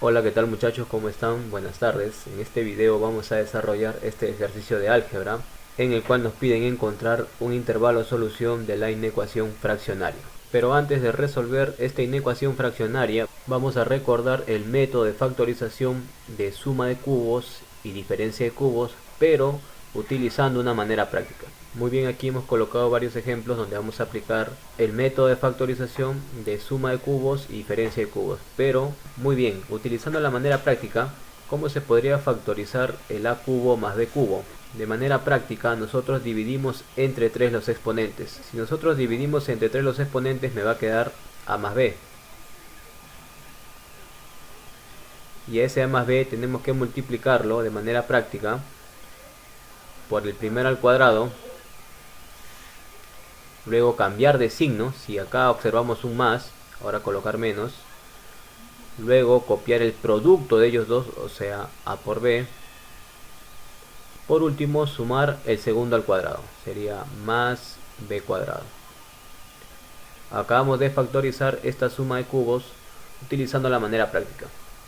Hola, ¿qué tal muchachos? ¿Cómo están? Buenas tardes. En este video vamos a desarrollar este ejercicio de álgebra en el cual nos piden encontrar un intervalo solución de la inecuación fraccionaria. Pero antes de resolver esta inecuación fraccionaria, vamos a recordar el método de factorización de suma de cubos y diferencia de cubos, pero utilizando una manera práctica. Muy bien, aquí hemos colocado varios ejemplos donde vamos a aplicar el método de factorización de suma de cubos y diferencia de cubos, pero muy bien, utilizando la manera práctica. ¿Cómo se podría factorizar el a cubo más b cubo? De manera práctica, nosotros dividimos entre 3 los exponentes. Si nosotros dividimos entre 3 los exponentes, me va a quedar a más b, y a ese a más b tenemos que multiplicarlo de manera práctica por el primero al cuadrado, luego cambiar de signo. Si acá observamos un más, ahora colocar menos, luego copiar el producto de ellos dos, o sea a por b. Por último, sumar el segundo al cuadrado, sería más b cuadrado. Acabamos de factorizar esta suma de cubos utilizando la manera práctica,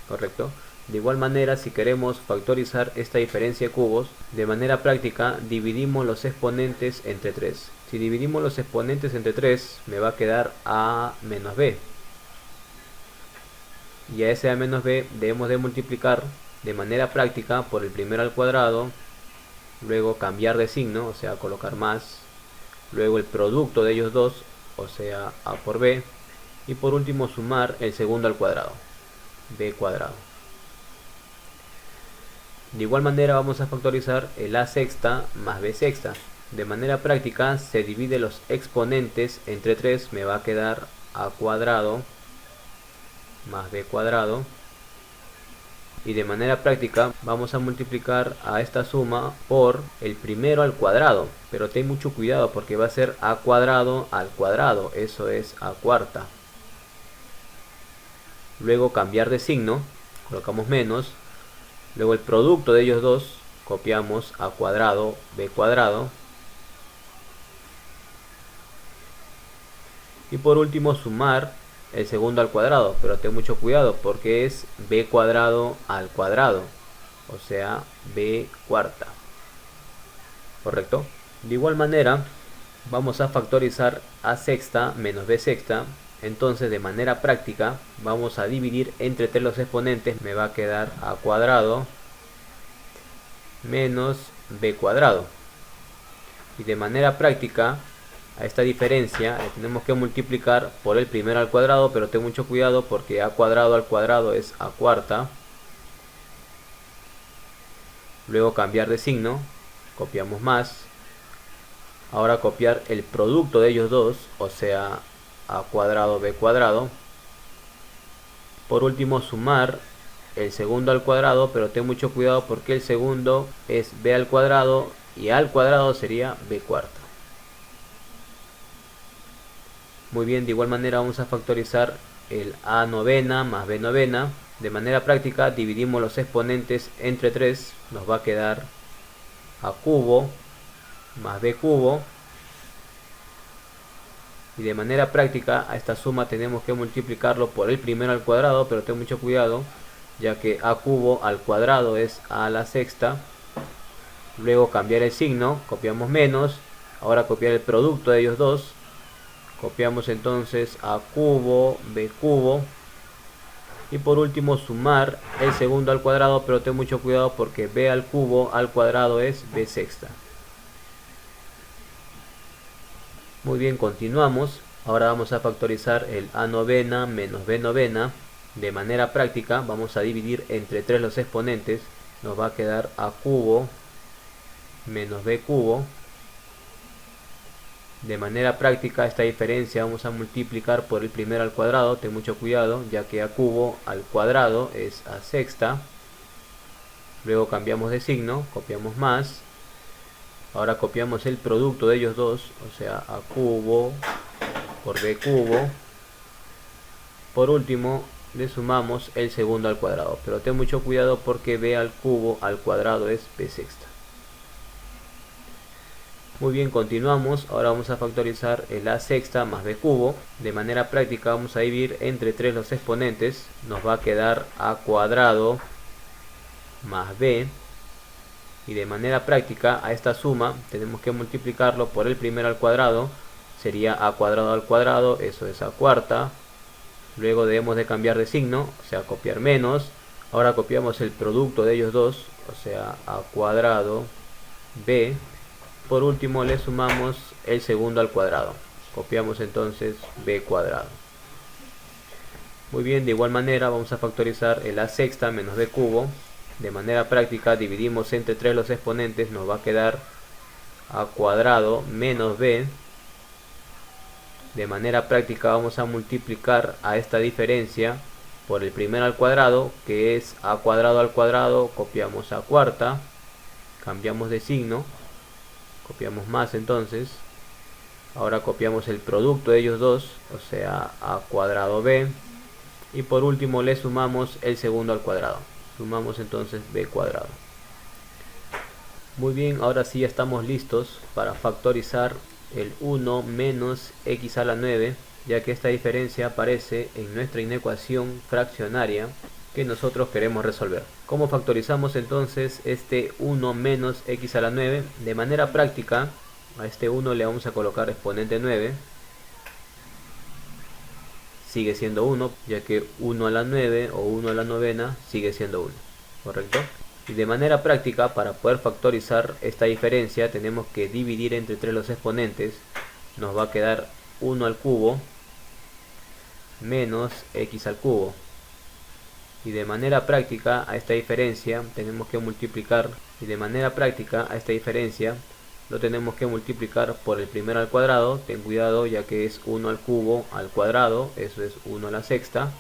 ¿correcto? De igual manera, si queremos factorizar esta diferencia de cubos, de manera práctica dividimos los exponentes entre 3. Si dividimos los exponentes entre 3, me va a quedar a menos b. Y a ese a menos b debemos de multiplicar de manera práctica por el primero al cuadrado, luego cambiar de signo, o sea colocar más, luego el producto de ellos dos, o sea a por b, y por último sumar el segundo al cuadrado, b cuadrado. De igual manera vamos a factorizar el a sexta más b sexta. De manera práctica se divide los exponentes entre 3, me va a quedar a cuadrado más b cuadrado. Y de manera práctica vamos a multiplicar a esta suma por el primero al cuadrado, pero ten mucho cuidado porque va a ser a cuadrado al cuadrado, eso es a cuarta. Luego cambiar de signo, colocamos menos, luego el producto de ellos dos, copiamos a cuadrado b cuadrado, y por último sumar el segundo al cuadrado, pero ten mucho cuidado porque es b cuadrado al cuadrado, o sea b cuarta, ¿correcto? De igual manera vamos a factorizar a sexta menos b sexta. Entonces de manera práctica vamos a dividir entre 3 los exponentes, me va a quedar a cuadrado menos b cuadrado. Y de manera práctica a esta diferencia le tenemos que multiplicar por el primero al cuadrado, pero ten mucho cuidado porque a cuadrado al cuadrado es a cuarta. Luego cambiar de signo, copiamos más. Ahora copiar el producto de ellos dos, o sea a cuadrado b cuadrado. Por último sumar el segundo al cuadrado, pero ten mucho cuidado porque el segundo es b al cuadrado y al cuadrado sería b cuarta. Muy bien, de igual manera vamos a factorizar el a novena más b novena. De manera práctica dividimos los exponentes entre 3, nos va a quedar a cubo más b cubo. Y de manera práctica a esta suma tenemos que multiplicarlo por el primero al cuadrado, pero ten mucho cuidado ya que a cubo al cuadrado es a la sexta. Luego cambiar el signo, copiamos menos, ahora copiar el producto de ellos dos, copiamos entonces a cubo b cubo. Y por último sumar el segundo al cuadrado, pero ten mucho cuidado porque b al cubo al cuadrado es b sexta. Muy bien, continuamos. Ahora vamos a factorizar el a novena menos b novena. De manera práctica vamos a dividir entre 3 los exponentes, nos va a quedar a cubo menos b cubo. De manera práctica esta diferencia vamos a multiplicar por el primero al cuadrado, ten mucho cuidado ya que a cubo al cuadrado es a sexta. Luego cambiamos de signo, copiamos más. Ahora copiamos el producto de ellos dos, o sea a cubo por b cubo. Por último le sumamos el segundo al cuadrado, pero ten mucho cuidado porque b al cubo al cuadrado es b sexta. Muy bien, continuamos. Ahora vamos a factorizar el a sexta más b cubo. De manera práctica vamos a dividir entre 3 los exponentes. Nos va a quedar a cuadrado más b. Y de manera práctica a esta suma tenemos que multiplicarlo por el primero al cuadrado. Sería a cuadrado al cuadrado, eso es a cuarta. Luego debemos de cambiar de signo, o sea copiar menos. Ahora copiamos el producto de ellos dos, o sea a cuadrado b. Por último le sumamos el segundo al cuadrado. Copiamos entonces b cuadrado. Muy bien, de igual manera vamos a factorizar el a sexta menos b cubo. De manera práctica dividimos entre 3 los exponentes, nos va a quedar a cuadrado menos b. De manera práctica vamos a multiplicar a esta diferencia por el primero al cuadrado, que es a cuadrado al cuadrado, copiamos a cuarta, cambiamos de signo. Copiamos más entonces. Ahora copiamos el producto de ellos dos, o sea a cuadrado b. Y por último le sumamos el segundo al cuadrado. Sumamos entonces b cuadrado. Muy bien, ahora sí estamos listos para factorizar el 1 menos x a la 9, ya que esta diferencia aparece en nuestra inecuación fraccionaria que nosotros queremos resolver. ¿Cómo factorizamos entonces este 1 menos x a la 9? De manera práctica, a este 1 le vamos a colocar exponente 9. Sigue siendo 1, ya que 1 a la 9 o 1 a la novena sigue siendo 1, ¿correcto? Y de manera práctica, para poder factorizar esta diferencia, tenemos que dividir entre 3 los exponentes. Nos va a quedar 1 al cubo menos x al cubo. Y de manera práctica a esta diferencia tenemos que multiplicar, lo tenemos que multiplicar por el primero al cuadrado. Ten cuidado, ya que es 1 al cubo al cuadrado, eso es 1 a la sexta.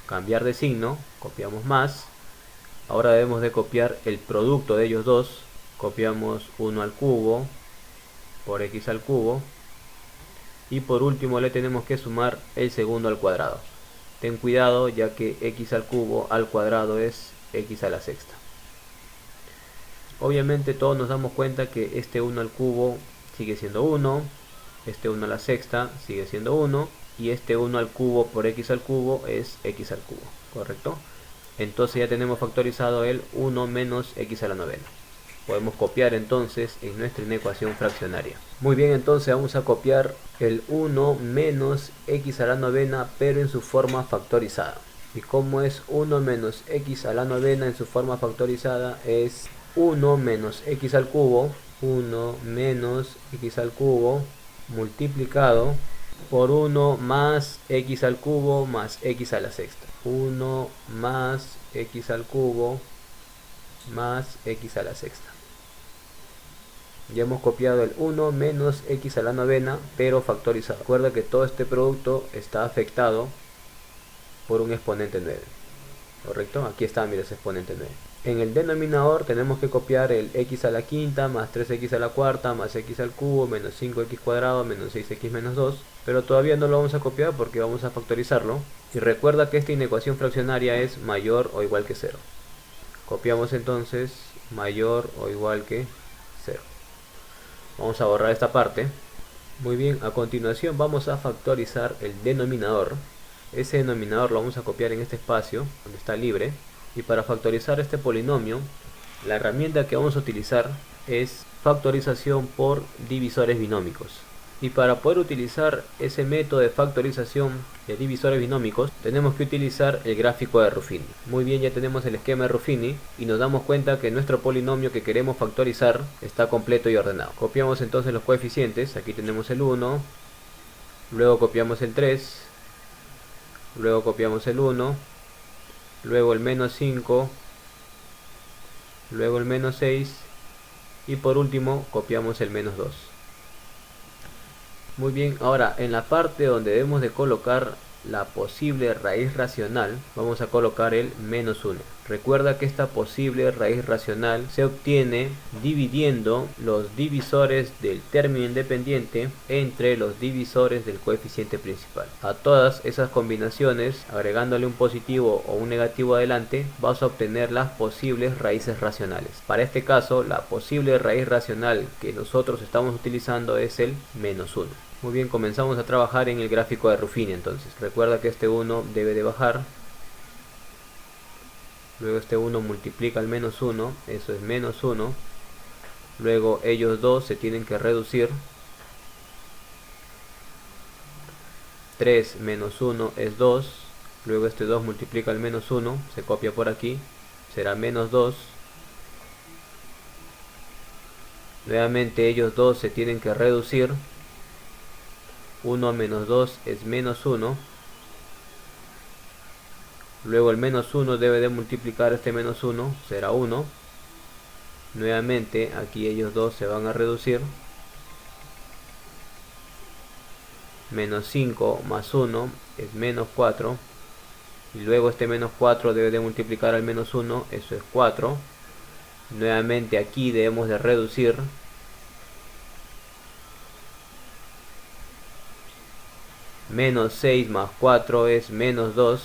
Cambiar de signo, copiamos más. Ahora debemos de copiar el producto de ellos dos. Copiamos 1 al cubo por x al cubo. Y por último le tenemos que sumar el segundo al cuadrado. Ten cuidado, ya que x al cubo al cuadrado es x a la sexta. Obviamente todos nos damos cuenta que este 1 al cubo sigue siendo 1, este 1 a la sexta sigue siendo 1, y este 1 al cubo por x al cubo es x al cubo, ¿correcto? Entonces ya tenemos factorizado el 1 menos x a la novena. Podemos copiar entonces en nuestra inecuación fraccionaria. Muy bien, entonces vamos a copiar el 1 menos x a la novena, pero en su forma factorizada. ¿Y cómo es 1 menos x a la novena en su forma factorizada? Es 1 menos x al cubo, 1 menos x al cubo multiplicado por 1 más x al cubo más x a la sexta. 1 más x al cubo más x a la sexta. Ya hemos copiado el 1 menos x a la novena, pero factorizado. Recuerda que todo este producto está afectado por un exponente 9. ¿Correcto? Aquí está, mira, ese exponente 9. En el denominador tenemos que copiar el x a la quinta más 3x a la cuarta más x al cubo menos 5x cuadrado menos 6x menos 2. Pero todavía no lo vamos a copiar porque vamos a factorizarlo. Y recuerda que esta inecuación fraccionaria es mayor o igual que 0. Copiamos entonces mayor o igual que 0. Vamos a borrar esta parte. Muy bien, a continuación vamos a factorizar el denominador. Ese denominador lo vamos a copiar en este espacio donde está libre. Y para factorizar este polinomio, la herramienta que vamos a utilizar es factorización por divisores binómicos. Y para poder utilizar ese método de factorización de divisores binómicos, tenemos que utilizar el gráfico de Ruffini. Muy bien, ya tenemos el esquema de Ruffini y nos damos cuenta que nuestro polinomio que queremos factorizar está completo y ordenado. Copiamos entonces los coeficientes. Aquí tenemos el 1, luego copiamos el 3, luego copiamos el 1, luego el menos 5, luego el menos 6 y por último copiamos el menos 2. Muy bien, ahora en la parte donde debemos de colocar la posible raíz racional, vamos a colocar el menos 1. Recuerda que esta posible raíz racional se obtiene dividiendo los divisores del término independiente entre los divisores del coeficiente principal. A todas esas combinaciones, agregándole un positivo o un negativo adelante, vas a obtener las posibles raíces racionales. Para este caso, la posible raíz racional que nosotros estamos utilizando es el menos 1. Muy bien, comenzamos a trabajar en el gráfico de Ruffini. Entonces recuerda que este 1 debe de bajar, luego este 1 multiplica al menos 1, eso es menos 1, luego ellos dos se tienen que reducir, 3 menos 1 es 2, luego este 2 multiplica al menos 1, se copia por aquí, será menos 2, nuevamente ellos dos se tienen que reducir, 1 menos 2 es menos 1, luego el menos 1 debe de multiplicar este menos 1, será 1, nuevamente aquí ellos dos se van a reducir, menos 5 más 1 es menos 4, y luego este menos 4 debe de multiplicar al menos 1, eso es 4, nuevamente aquí debemos de reducir, menos 6 más 4 es menos 2,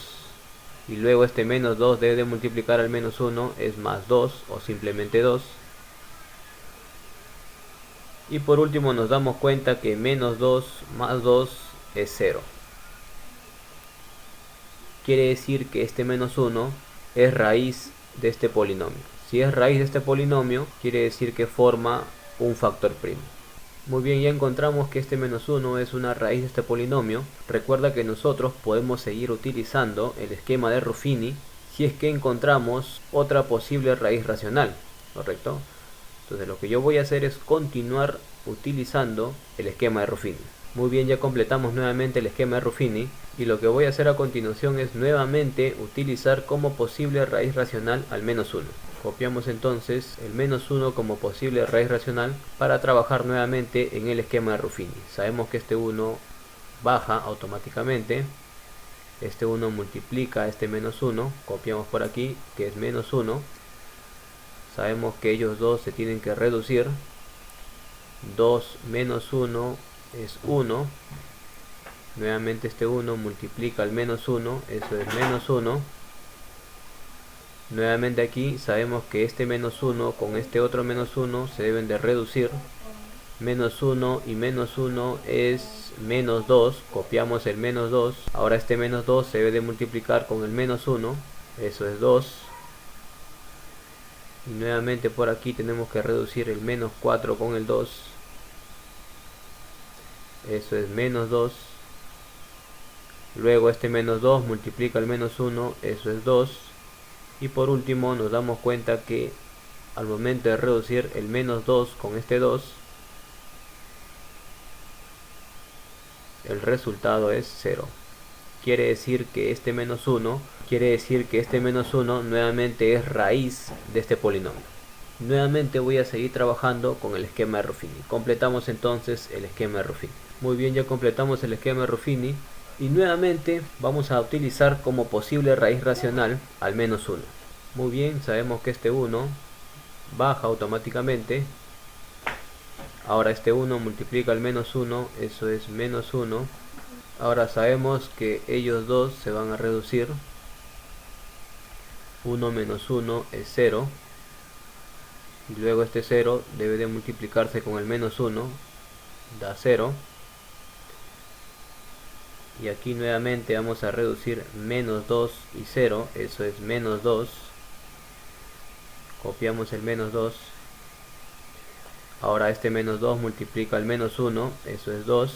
y luego este menos 2 debe de multiplicar al menos 1, es más 2 o simplemente 2. Y por último nos damos cuenta que menos 2 más 2 es 0. Quiere decir que este menos 1 es raíz de este polinomio. Si es raíz de este polinomio, quiere decir que forma un factor primo. Muy bien, ya encontramos que este menos 1 es una raíz de este polinomio. Recuerda que nosotros podemos seguir utilizando el esquema de Ruffini si es que encontramos otra posible raíz racional, ¿correcto? Entonces lo que yo voy a hacer es continuar utilizando el esquema de Ruffini. Muy bien, ya completamos nuevamente el esquema de Ruffini y lo que voy a hacer a continuación es nuevamente utilizar como posible raíz racional al menos 1. Copiamos entonces el menos 1 como posible raíz racional para trabajar nuevamente en el esquema de Ruffini. Sabemos que este 1 baja automáticamente, este 1 multiplica a este menos 1, copiamos por aquí que es menos 1, sabemos que ellos dos se tienen que reducir, 2 menos 1 es 1, nuevamente este 1 multiplica al menos 1, eso es menos 1, nuevamente aquí sabemos que este menos 1 con este otro menos 1 se deben de reducir, menos 1 y menos 1 es menos 2, copiamos el menos 2, ahora este menos 2 se debe de multiplicar con el menos 1, eso es 2, y nuevamente por aquí tenemos que reducir el menos 4 con el 2, eso es menos 2, luego este menos 2 multiplica el menos 1, eso es 2, y por último nos damos cuenta que al momento de reducir el menos 2 con este 2, el resultado es 0. Quiere decir que este menos 1 nuevamente es raíz de este polinomio. Nuevamente voy a seguir trabajando con el esquema de Ruffini. Completamos entonces el esquema de Ruffini. Muy bien, ya completamos el esquema de Ruffini y nuevamente vamos a utilizar como posible raíz racional al menos 1. Muy bien, sabemos que este 1 baja automáticamente. Ahora este 1 multiplica al menos 1, eso es menos 1. Ahora sabemos que ellos dos se van a reducir. 1 menos 1 es 0. Y luego este 0 debe de multiplicarse con el menos 1, da 0. Y aquí nuevamente vamos a reducir menos 2 y 0, eso es menos 2. Copiamos el menos 2. Ahora este menos 2 multiplica al menos 1, eso es 2.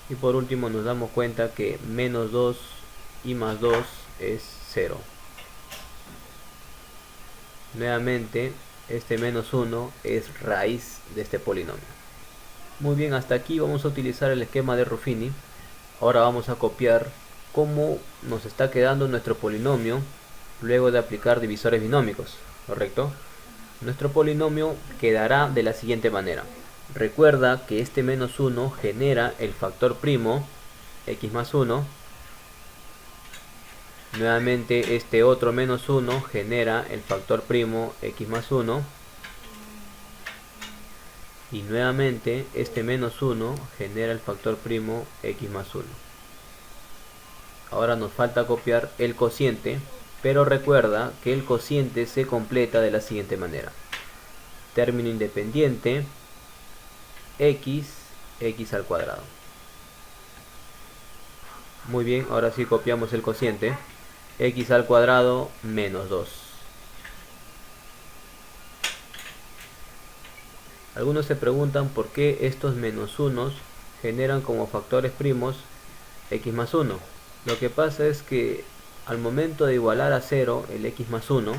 Y por último nos damos cuenta que menos 2 y más 2 es 0. Nuevamente este menos 1 es raíz de este polinomio. Muy bien, hasta aquí vamos a utilizar el esquema de Ruffini. Ahora vamos a copiar cómo nos está quedando nuestro polinomio luego de aplicar divisores binómicos, ¿correcto? Nuestro polinomio quedará de la siguiente manera. Recuerda que este menos 1 genera el factor primo x más 1. Nuevamente este otro menos 1 genera el factor primo x más 1. Y nuevamente este menos 1 genera el factor primo x más 1. Ahora nos falta copiar el cociente, pero recuerda que el cociente se completa de la siguiente manera. Término independiente x al cuadrado. Muy bien, ahora sí copiamos el cociente. X al cuadrado menos 2. Algunos se preguntan por qué estos menos unos generan como factores primos x más 1. Lo que pasa es que al momento de igualar a 0 el x más 1,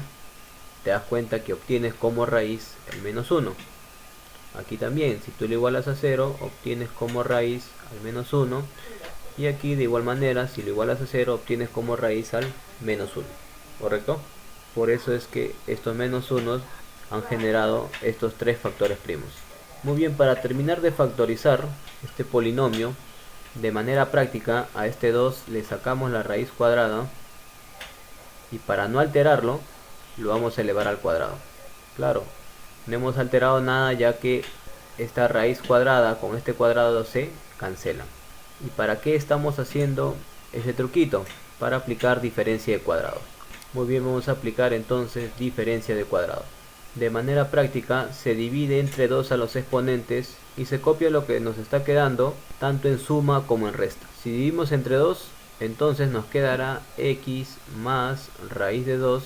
te das cuenta que obtienes como raíz el menos 1. Aquí también, si tú lo igualas a 0, obtienes como raíz al menos 1. Y aquí de igual manera, si lo igualas a 0, obtienes como raíz al menos 1. ¿Correcto? Por eso es que estos menos 1 han generado estos tres factores primos. Muy bien, para terminar de factorizar este polinomio, de manera práctica a este 2 le sacamos la raíz cuadrada. Y para no alterarlo, lo vamos a elevar al cuadrado. Claro, no hemos alterado nada ya que esta raíz cuadrada con este cuadrado se cancelan. ¿Y para qué estamos haciendo ese truquito? Para aplicar diferencia de cuadrado. Muy bien, vamos a aplicar entonces diferencia de cuadrado. De manera práctica se divide entre 2 a los exponentes y se copia lo que nos está quedando tanto en suma como en resta. Si dividimos entre 2, entonces nos quedará x más raíz de 2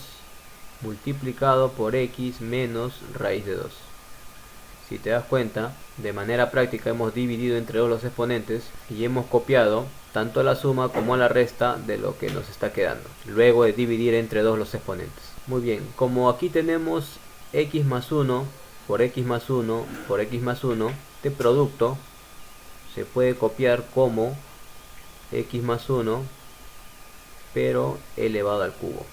multiplicado por x menos raíz de 2. Si te das cuenta, de manera práctica hemos dividido entre 2 los exponentes y hemos copiado tanto la suma como la resta de lo que nos está quedando, luego de dividir entre 2 los exponentes. Muy bien, como aquí tenemos x más 1 por x más 1 por x más 1, este producto se puede copiar como x más 1 pero elevado al cubo,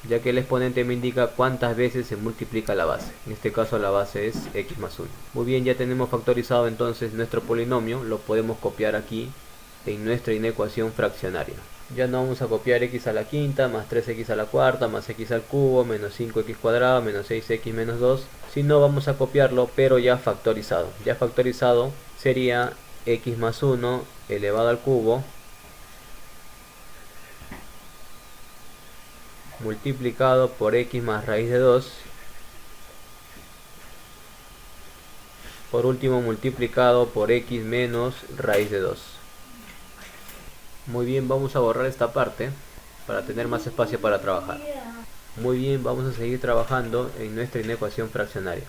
ya que el exponente me indica cuántas veces se multiplica la base. En este caso la base es x más 1. Muy bien, ya tenemos factorizado entonces nuestro polinomio. Lo podemos copiar aquí en nuestra inecuación fraccionaria. Ya no vamos a copiar x a la quinta más 3x a la cuarta más x al cubo menos 5x cuadrado menos 6x menos 2, sino vamos a copiarlo pero ya factorizado. Ya factorizado sería x más 1 elevado al cubo multiplicado por x más raíz de 2, por último multiplicado por x menos raíz de 2. Muy bien, vamos a borrar esta parte para tener más espacio para trabajar. Muy bien, vamos a seguir trabajando en nuestra inecuación fraccionaria.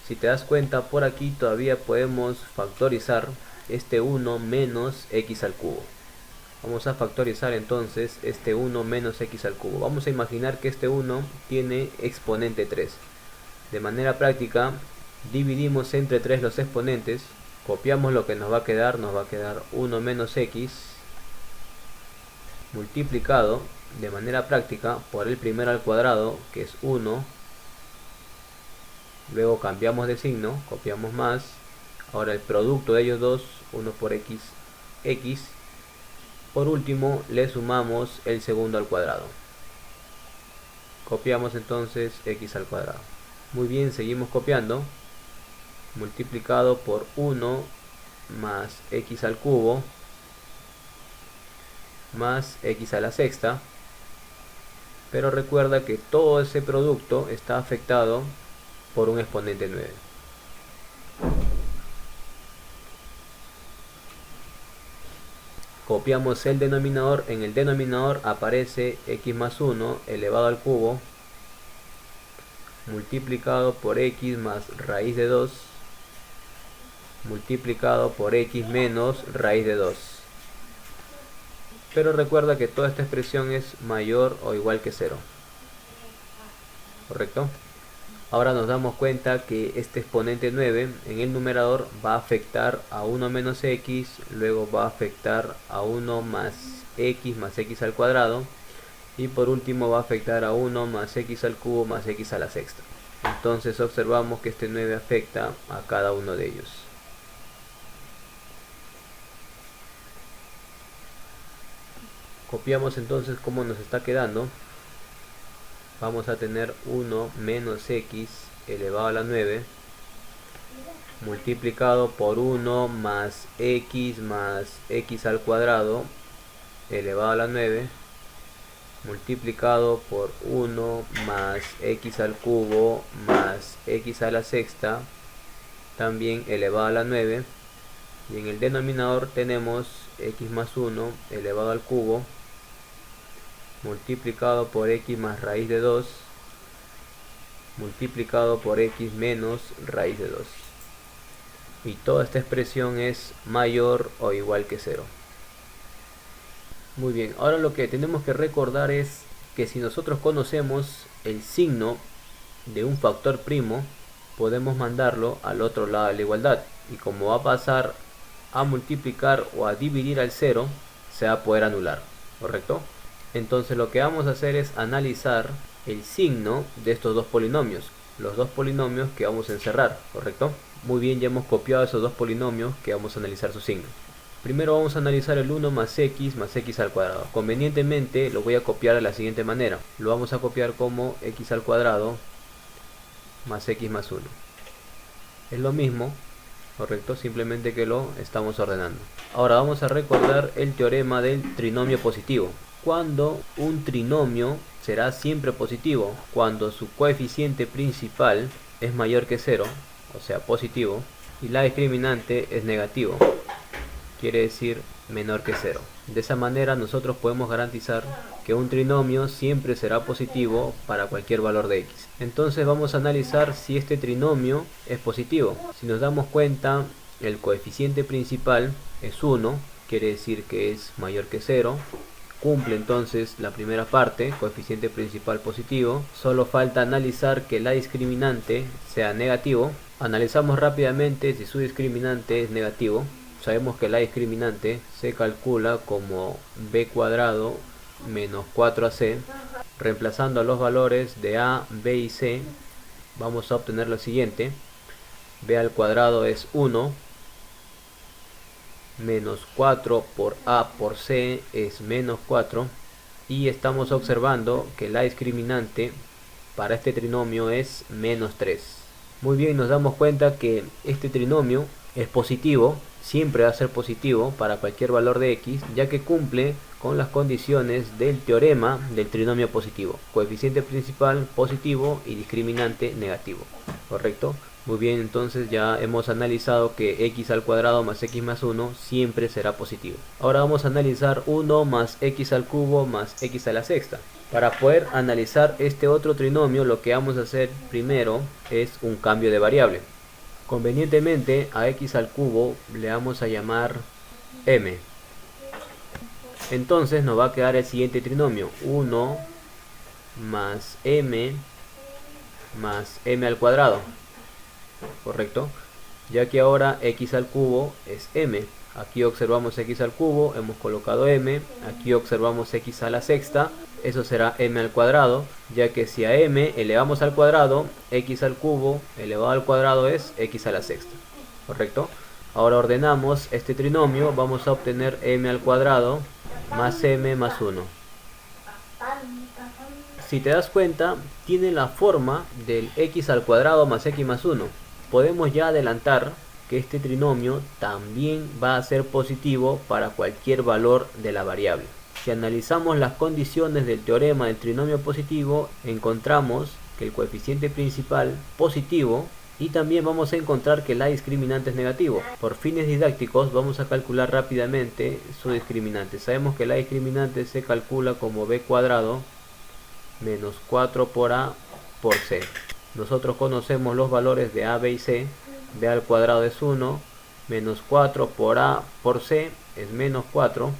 Si te das cuenta, por aquí todavía podemos factorizar este 1 menos x al cubo. Vamos a factorizar entonces este 1 menos x al cubo. Vamos a imaginar que este 1 tiene exponente 3. De manera práctica, dividimos entre 3 los exponentes, copiamos lo que nos va a quedar 1 menos x multiplicado de manera práctica por el primero al cuadrado, que es 1. Luego cambiamos de signo, copiamos más. Ahora el producto de ellos dos, 1 por x, x. Por último le sumamos el segundo al cuadrado. Copiamos entonces x al cuadrado. Muy bien, seguimos copiando. Multiplicado por 1 más x al cubo más x a la sexta. Pero recuerda que todo ese producto está afectado por un exponente 9. Copiamos el denominador. En el denominador aparece x más 1 elevado al cubo multiplicado por x más raíz de 2 multiplicado por x menos raíz de 2. Pero recuerda que toda esta expresión es mayor o igual que 0. ¿Correcto? Ahora nos damos cuenta que este exponente 9 en el numerador va a afectar a 1 menos x, luego va a afectar a 1 más x al cuadrado, y por último va a afectar a 1 más x al cubo más x a la sexta. Entonces observamos que este 9 afecta a cada uno de ellos. Copiamos entonces como nos está quedando. Vamos a tener 1 menos x elevado a la 9 multiplicado por 1 más x al cuadrado elevado a la 9 multiplicado por 1 más x al cubo más x a la sexta también elevado a la 9, y en el denominador tenemos x más 1 elevado al cubo multiplicado por x más raíz de 2 multiplicado por x menos raíz de 2, y toda esta expresión es mayor o igual que 0. Muy bien, ahora lo que tenemos que recordar es que si nosotros conocemos el signo de un factor primo, podemos mandarlo al otro lado de la igualdad, y como va a pasar a multiplicar o a dividir al 0, se va a poder anular, ¿correcto? Entonces lo que vamos a hacer es analizar el signo de estos dos polinomios, los dos polinomios que vamos a encerrar, ¿correcto? Muy bien, ya hemos copiado esos dos polinomios que vamos a analizar su signo. Primero vamos a analizar el 1 más x al cuadrado. Convenientemente lo voy a copiar de la siguiente manera. Lo vamos a copiar como x al cuadrado más x más 1. Es lo mismo, ¿correcto? Simplemente que lo estamos ordenando. Ahora vamos a recordar el teorema del trinomio positivo. Cuando un trinomio será siempre positivo, cuando su coeficiente principal es mayor que 0, o sea positivo, y la discriminante es negativo, quiere decir menor que 0. De esa manera nosotros podemos garantizar que un trinomio siempre será positivo para cualquier valor de x. Entonces vamos a analizar si este trinomio es positivo. Si nos damos cuenta, el coeficiente principal es 1, quiere decir que es mayor que 0. Cumple entonces la primera parte, coeficiente principal positivo. Solo falta analizar que la discriminante sea negativo. Analizamos rápidamente si su discriminante es negativo. Sabemos que la discriminante se calcula como b cuadrado menos 4ac. Reemplazando los valores de a, b y c, vamos a obtener lo siguiente. b al cuadrado es 1, menos 4 por a por c es menos 4, y estamos observando que la discriminante para este trinomio es menos 3. Muy bien, nos damos cuenta que este trinomio es positivo, siempre va a ser positivo para cualquier valor de x, ya que cumple con las condiciones del teorema del trinomio positivo: coeficiente principal positivo y discriminante negativo, ¿correcto? Muy bien, entonces ya hemos analizado que x al cuadrado más x más 1 siempre será positivo. Ahora vamos a analizar 1 más x al cubo más x a la sexta. Para poder analizar este otro trinomio, lo que vamos a hacer primero es un cambio de variable. Convenientemente a x al cubo le vamos a llamar m. Entonces nos va a quedar el siguiente trinomio: 1 más m al cuadrado, ¿correcto? Ya que ahora x al cubo es m. Aquí observamos x al cubo, hemos colocado m. Aquí observamos x a la sexta, eso será m al cuadrado, ya que si a m elevamos al cuadrado, x al cubo elevado al cuadrado es x a la sexta, ¿correcto? Ahora ordenamos este trinomio, vamos a obtener m al cuadrado más m más 1. Si te das cuenta, tiene la forma del x al cuadrado más x más 1. Podemos ya adelantar que este trinomio también va a ser positivo para cualquier valor de la variable. Si analizamos las condiciones del teorema del trinomio positivo, encontramos que el coeficiente principal positivo, y también vamos a encontrar que la discriminante es negativo. Por fines didácticos vamos a calcular rápidamente su discriminante. Sabemos que la discriminante se calcula como b cuadrado menos 4 por a por c. Nosotros conocemos los valores de a, b y c. b al cuadrado es 1, menos 4 por a por c es menos 4.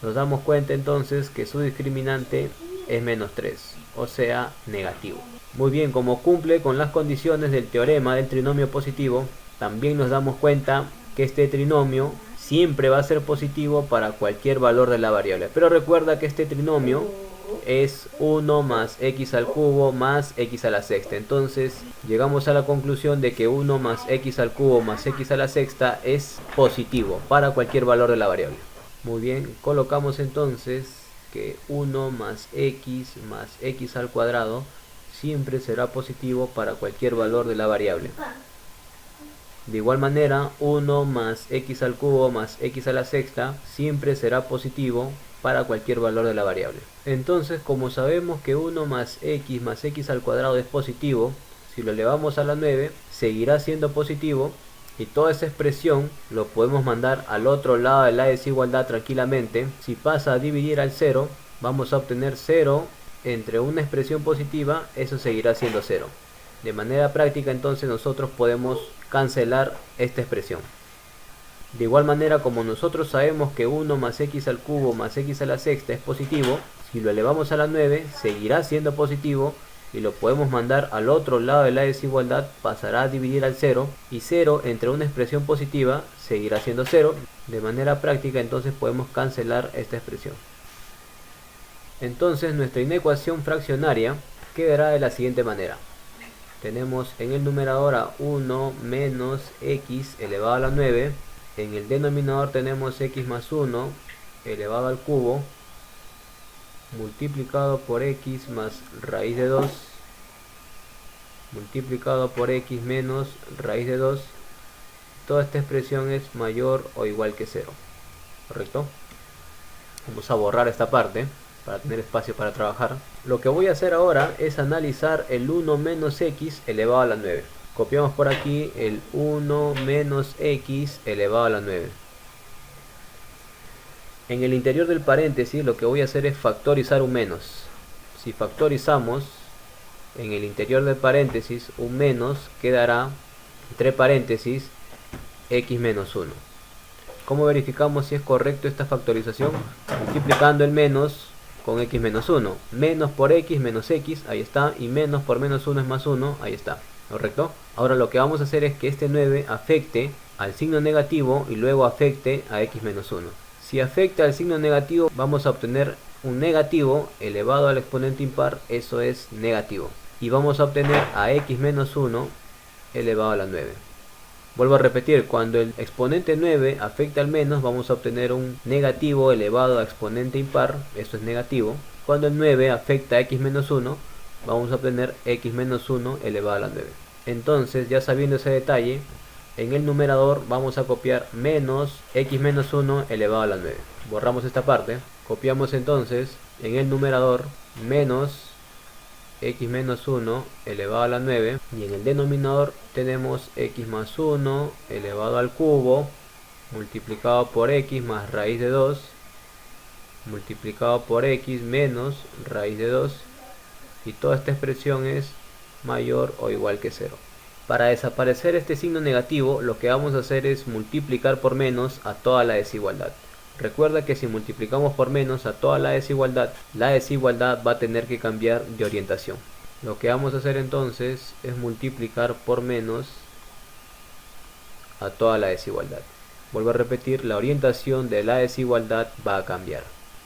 Nos damos cuenta entonces que su discriminante es menos 3, o sea, negativo. Muy bien, como cumple con las condiciones del teorema del trinomio positivo, también nos damos cuenta que este trinomio siempre va a ser positivo para cualquier valor de la variable. Pero recuerda que este trinomio es 1 más x al cubo más x a la sexta. Entonces llegamos a la conclusión de que 1 más x al cubo más x a la sexta es positivo para cualquier valor de la variable. Muy bien, colocamos entonces que 1 más x al cuadrado siempre será positivo para cualquier valor de la variable. De igual manera, 1 más x al cubo más x a la sexta siempre será positivo para cualquier valor de la variable. Entonces, como sabemos que 1 más x al cuadrado es positivo, si lo elevamos a la 9 seguirá siendo positivo, y toda esa expresión lo podemos mandar al otro lado de la desigualdad tranquilamente. Si pasa a dividir al 0, vamos a obtener 0 entre una expresión positiva, eso seguirá siendo 0. De manera práctica, entonces nosotros podemos cancelar esta expresión. De igual manera, como nosotros sabemos que 1 más x al cubo más x a la sexta es positivo, si lo elevamos a la 9 seguirá siendo positivo y lo podemos mandar al otro lado de la desigualdad, pasará a dividir al 0, y 0 entre una expresión positiva seguirá siendo 0. De manera práctica, entonces podemos cancelar esta expresión. Entonces nuestra inecuación fraccionaria quedará de la siguiente manera. Tenemos en el numerador a 1 menos x elevado a la 9. En el denominador tenemos x más 1 elevado al cubo multiplicado por x más raíz de 2 multiplicado por x menos raíz de 2. Toda esta expresión es mayor o igual que 0. ¿Correcto? Vamos a borrar esta parte para tener espacio para trabajar. Lo que voy a hacer ahora es analizar el 1 menos x elevado a la 9. Copiamos por aquí el 1 menos x elevado a la 9. En el interior del paréntesis lo que voy a hacer es factorizar un menos. Si factorizamos en el interior del paréntesis un menos, quedará entre paréntesis x menos 1. ¿Cómo verificamos si es correcto esta factorización? Multiplicando el menos con x menos 1. Menos por x menos x, ahí está. Y menos por menos 1 es más 1, ahí está. ¿Correcto? Ahora lo que vamos a hacer es que este 9 afecte al signo negativo y luego afecte a x menos 1. Si afecta al signo negativo, vamos a obtener un negativo elevado al exponente impar, eso es negativo. Y vamos a obtener a x menos 1 elevado a la 9. Vuelvo a repetir, cuando el exponente 9 afecta al menos, vamos a obtener un negativo elevado a exponente impar, eso es negativo. Cuando el 9 afecta a x menos 1, vamos a obtener x menos 1 elevado a la 9. Entonces, ya sabiendo ese detalle, en el numerador vamos a copiar menos x menos 1 elevado a la 9. Borramos esta parte. Copiamos entonces en el numerador menos x menos 1 elevado a la 9. Y en el denominador tenemos x más 1 elevado al cubo multiplicado por x más raíz de 2 multiplicado por x menos raíz de 2. Y toda esta expresión es mayor o igual que 0. Para desaparecer este signo negativo, lo que vamos a hacer es multiplicar por menos a toda la desigualdad. Recuerda que si multiplicamos por menos a toda la desigualdad va a tener que cambiar de orientación. Lo que vamos a hacer entonces es multiplicar por menos a toda la desigualdad. Vuelvo a repetir, la orientación de la desigualdad va a cambiar.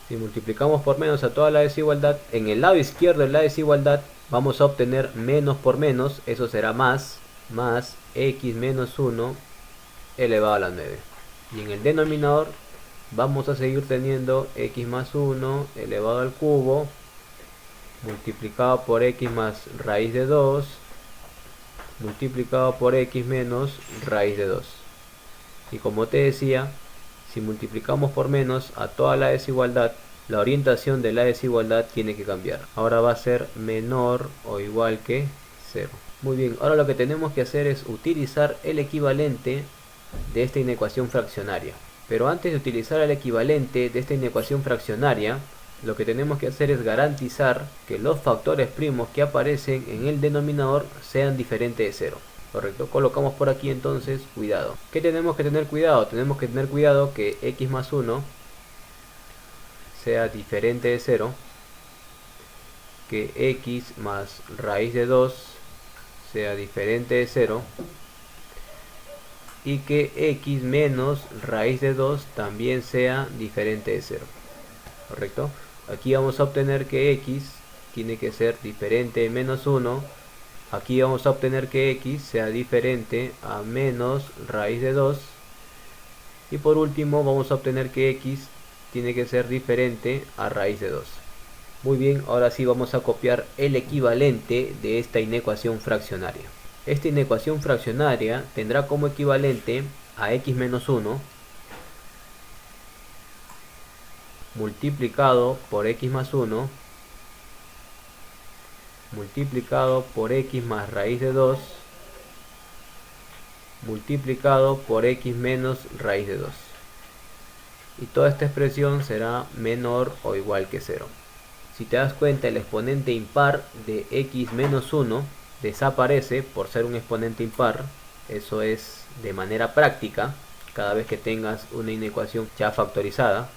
Si multiplicamos por menos a toda la desigualdad, en el lado izquierdo de la desigualdad vamos a obtener menos por menos, eso será más x menos 1 elevado a la 9. Y en el denominador vamos a seguir teniendo x más 1 elevado al cubo multiplicado por x más raíz de 2 multiplicado por x menos raíz de 2. Y como te decía, si multiplicamos por menos a toda la desigualdad, la orientación de la desigualdad tiene que cambiar. Ahora va a ser menor o igual que 0. Muy bien, ahora lo que tenemos que hacer es utilizar el equivalente de esta inecuación fraccionaria. Pero antes de utilizar el equivalente de esta inecuación fraccionaria, lo que tenemos que hacer es garantizar que los factores primos que aparecen en el denominador sean diferentes de 0. ¿Correcto? Colocamos por aquí entonces cuidado. ¿Qué tenemos que tener cuidado? Tenemos que tener cuidado que x más 1 sea diferente de 0, que x más raíz de 2 sea diferente de 0 y que x menos raíz de 2 también sea diferente de 0. ¿Correcto? Aquí vamos a obtener que x tiene que ser diferente de menos 1. Aquí vamos a obtener que x sea diferente a menos raíz de 2. Y por último vamos a obtener que x tiene que ser diferente a raíz de 2. Muy bien, ahora sí vamos a copiar el equivalente de esta inecuación fraccionaria. Esta inecuación fraccionaria tendrá como equivalente a x menos 1 multiplicado por x más 1 multiplicado por x más raíz de 2 multiplicado por x menos raíz de 2. Y toda esta expresión será menor o igual que 0. Si te das cuenta, el exponente impar de x menos 1 desaparece por ser un exponente impar. Eso es de manera práctica cada vez que tengas una inecuación ya factorizada.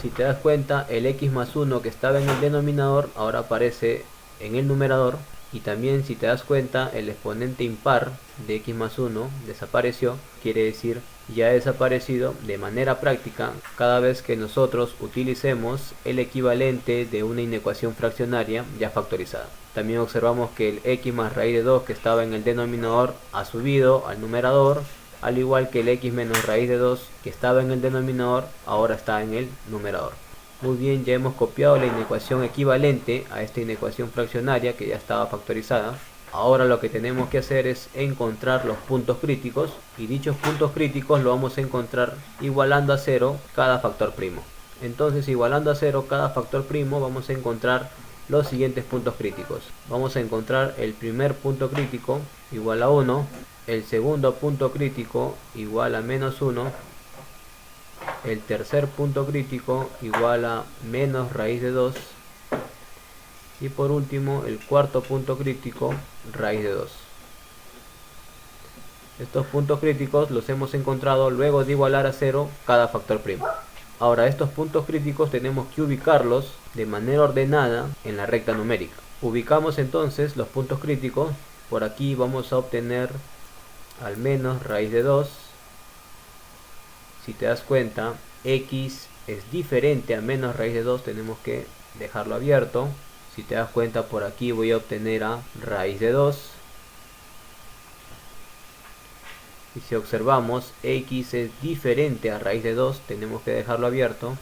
Si te das cuenta, el x más 1 que estaba en el denominador ahora aparece en el numerador. Y también, si te das cuenta, el exponente impar de x más 1 desapareció. Quiere decir, ya ha desaparecido de manera práctica cada vez que nosotros utilicemos el equivalente de una inecuación fraccionaria ya factorizada. También observamos que el x más raíz de 2 que estaba en el denominador ha subido al numerador, al igual que el x menos raíz de 2 que estaba en el denominador ahora está en el numerador. Muy bien, ya hemos copiado la inecuación equivalente a esta inecuación fraccionaria que ya estaba factorizada. Ahora lo que tenemos que hacer es encontrar los puntos críticos, y dichos puntos críticos lo vamos a encontrar igualando a 0 cada factor primo. Entonces, igualando a 0 cada factor primo, vamos a encontrar los siguientes puntos críticos. Vamos a encontrar el primer punto crítico igual a 1, el segundo punto crítico igual a menos 1, el tercer punto crítico igual a menos raíz de 2, y por último el cuarto punto crítico raíz de 2. Estos puntos críticos los hemos encontrado luego de igualar a 0 cada factor primo. Ahora, estos puntos críticos tenemos que ubicarlos de manera ordenada en la recta numérica. Ubicamos entonces los puntos críticos. Por aquí vamos a obtener al menos raíz de 2. Si te das cuenta, x es diferente a menos raíz de 2, tenemos que dejarlo abierto. Si te das cuenta, por aquí voy a obtener a raíz de 2. Y si observamos, x es diferente a raíz de 2, tenemos que dejarlo abierto.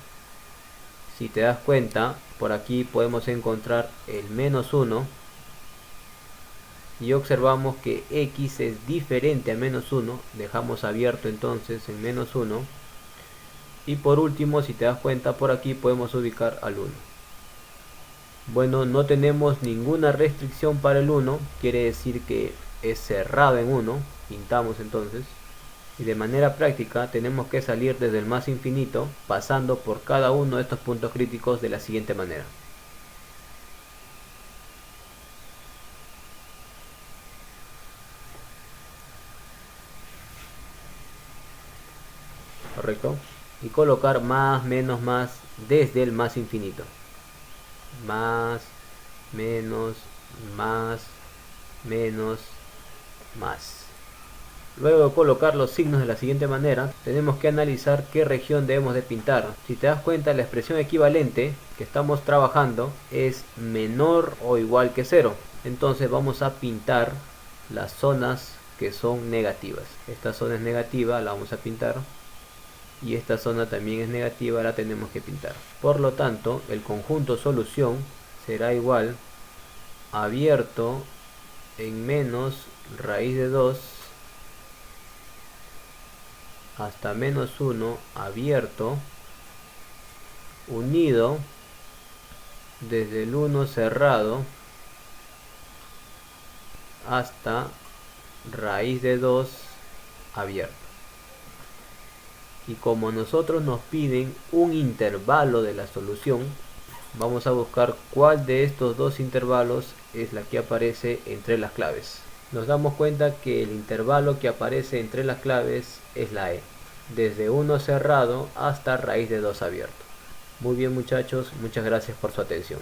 Si te das cuenta, por aquí podemos encontrar el menos 1. Y observamos que x es diferente a menos 1, dejamos abierto entonces el menos 1. Y por último, si te das cuenta, por aquí podemos ubicar al 1. Bueno, no tenemos ninguna restricción para el 1, quiere decir que es cerrado en 1, pintamos entonces. Y de manera práctica tenemos que salir desde el más infinito, pasando por cada uno de estos puntos críticos de la siguiente manera. Correcto. Y colocar más, menos, más desde el más infinito. Más, menos, más, menos, más. Luego de colocar los signos de la siguiente manera, tenemos que analizar qué región debemos de pintar. Si te das cuenta, la expresión equivalente que estamos trabajando es menor o igual que 0. Entonces vamos a pintar las zonas que son negativas. Esta zona es negativa, la vamos a pintar. Y esta zona también es negativa, la tenemos que pintar. Por lo tanto, el conjunto solución será igual a abierto en menos raíz de 2 hasta menos 1 abierto, unido desde el 1 cerrado hasta raíz de 2 abierto. Y como nosotros nos piden un intervalo de la solución, vamos a buscar cuál de estos dos intervalos es la que aparece entre las claves. Nos damos cuenta que el intervalo que aparece entre las claves es la E, desde 1 cerrado hasta raíz de 2 abierto. Muy bien muchachos, muchas gracias por su atención.